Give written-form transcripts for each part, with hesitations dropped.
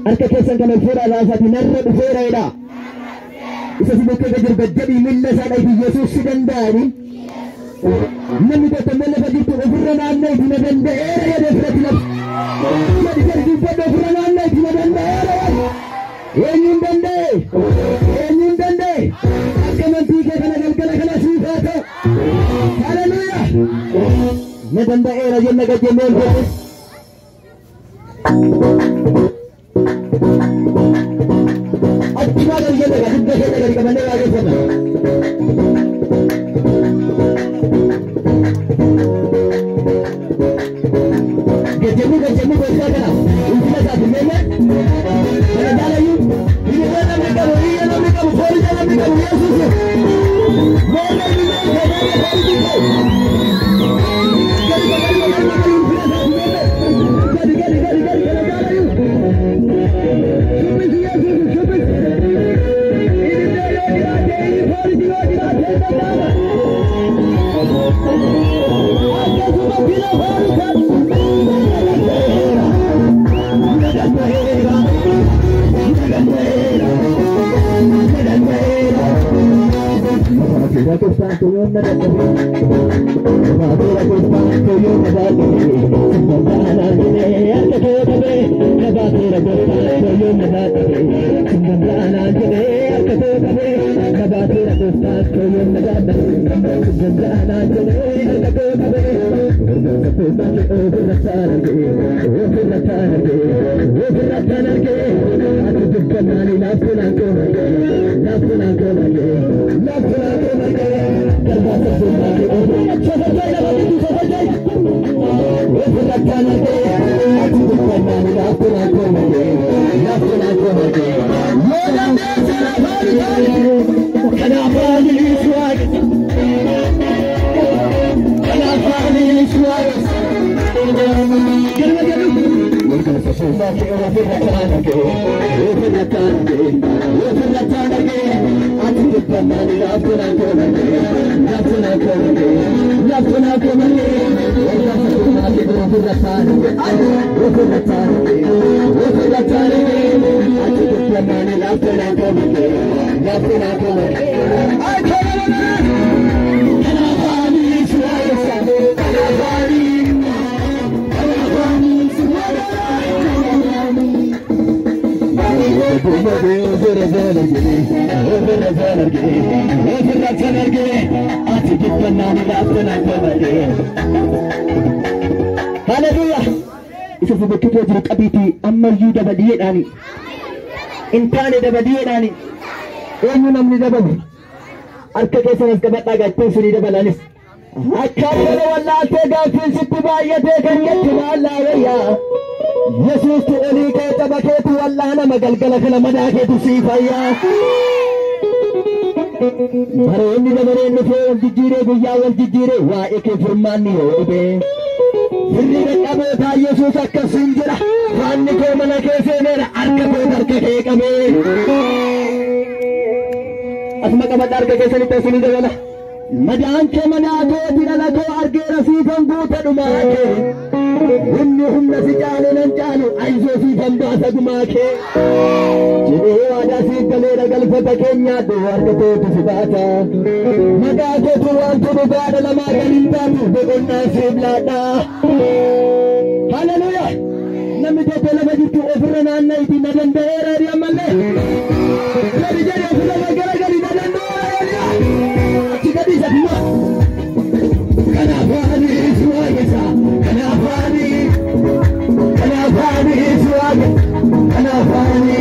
Arka keessan kana fuudhaa laafaati narra dhufeeraadha. Isa si bakka gadi gaddabii milla isaa dhayti Yesuus si danda'ani. Namni tokko immoo lafa jirtu ofirra naanna'iti na danda'eera jedhee fudhati lafa. Gadi gadi dubbadhu ofirra naanna'iti na danda'eera. Eenyuun danda'e? Eenyuun danda'e? Akka amantii kee kana galgala kana siif haa ta'u. Haleluuyaa! Na danda'eera jenna gajjennee ol godhe. Achuma dari jenna gadi dubba keenya gadi qabannee waaqeffata. Gajjennuu gooftaa kana ulfina isaati meenya kana jaalayyuu hiriira namni qabu foolisa namni qabu Yesuusu moona inni meeshaa foolisi qabu gadi kana jaalayyuu shubbisi Yesuusu shubbisi hiriira yoo jiraate hiri foolisi yoo jiraate danda'ama akkasuma bira foolisan Nabatera che stanco io me la capo, nabatera che stanco io me la capo, sindandana dine anche te cape, nabatera che stanco io me la capo, sindandana dine anche te cape, nabatera che stanco io me la capo, sindandana dine anche te cape, Hallelujah! Isa fubukkitoo jiru qabiitii ammayyuu dabadiyeedhaani. Intaane dabadiyeedhaani. Eenyu namni dabalu. Harka keessanas qabadhaa gaachuu sunii dabalanis. Akkaan gara wallaaltee gaaffiin sitti baay'atee kan jetti maallaa wayyaa. Yesuustu olii kee qaba keetu wallaanama galgala kana madaa keetu sii fayyaa. Bareedni dabareen dhufee wal jijjiiree guyyaa wal jijjiiree waa'ee kee furmaanni yoo dhibee. Firri qaqqabootaa Yesuus akkasiin jira. Faanni koo mana kee seeneera harka koo harka kee qabee. Asuma qabadha harka keessanitti asinii dabala. Madaan kee manaa keeti dhala koo argeera siifan guuta dhumaa kee. Humna si caalu nan caalu aysoo siifan baasa gumaa kee. Jedhee waadaa siif galeera galfata keenya adduu harka kootu si baata. Maqaa kootu wantu dhugaadha lamaa galiin taatu boqonnaa siif laadha. Hallelujah! Namni tokko lafa jirtu ofirra naanna'iti na danda'eera jedhi ammallee. Gadi jedhi ofirra gara gadi na danda'eera. Achi gadi isa dhuma. Kanaafani suwaagessa. Kanaafani suwaage. Kanaafani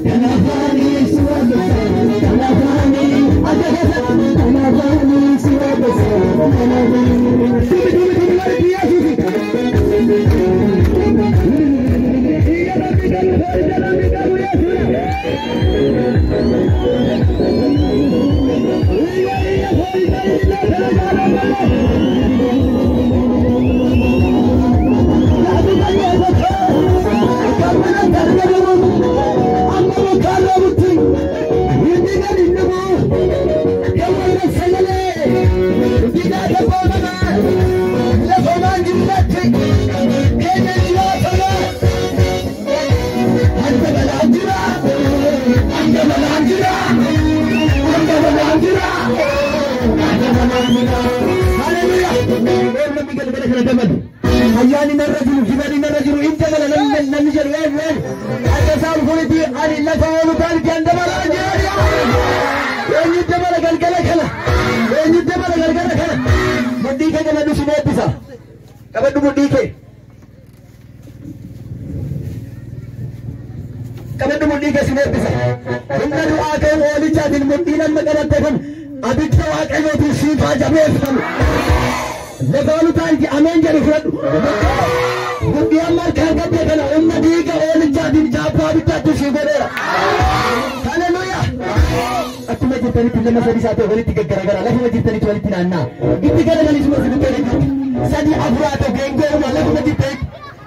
Can I find you? kana dabal ayyaani narra jiru jibali narra jiru in dabala namni jedhu waan akka isaan kuniti ani lafa oolu taaniti an dabala jedhu eenyu dabala galgala kana mudhii kee qabadhu si eebbisa qabadhu mudhii kee qabadhu mudhii kee si eebbisa humna du'aa kee oolichaatiin mudhiin amma qabatte kun abidda waaqayyootiin siif haa jabeeffamu lafa oolu taaniti ameen jedhu fudhadhu mudhii amma harkaan qabde kana humna dhiiga oolichaatiin jaabbaa abiddaatti si godheera haleluuyaa akkuma jirtanitti lama sadii isaa ta'e walitti gaggaragara lafuma jirtanitti walitti naannaa itti garagalisuuma si bukkee jirti sadii afuraa ta'e geengooma lafuma jirtanitti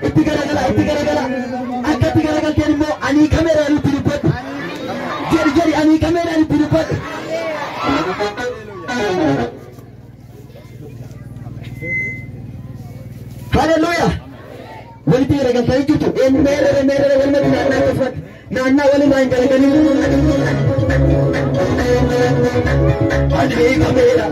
itti garagala akka itti garagalteen immoo anii kameeraan itti dubbadhu jedhi anii kameeraan itti dubbadhu haleluuyaa walitti garagaltanii jirtu meerere walumatti naannaa keessatti naannaa walumaa hin garagalin ani kamera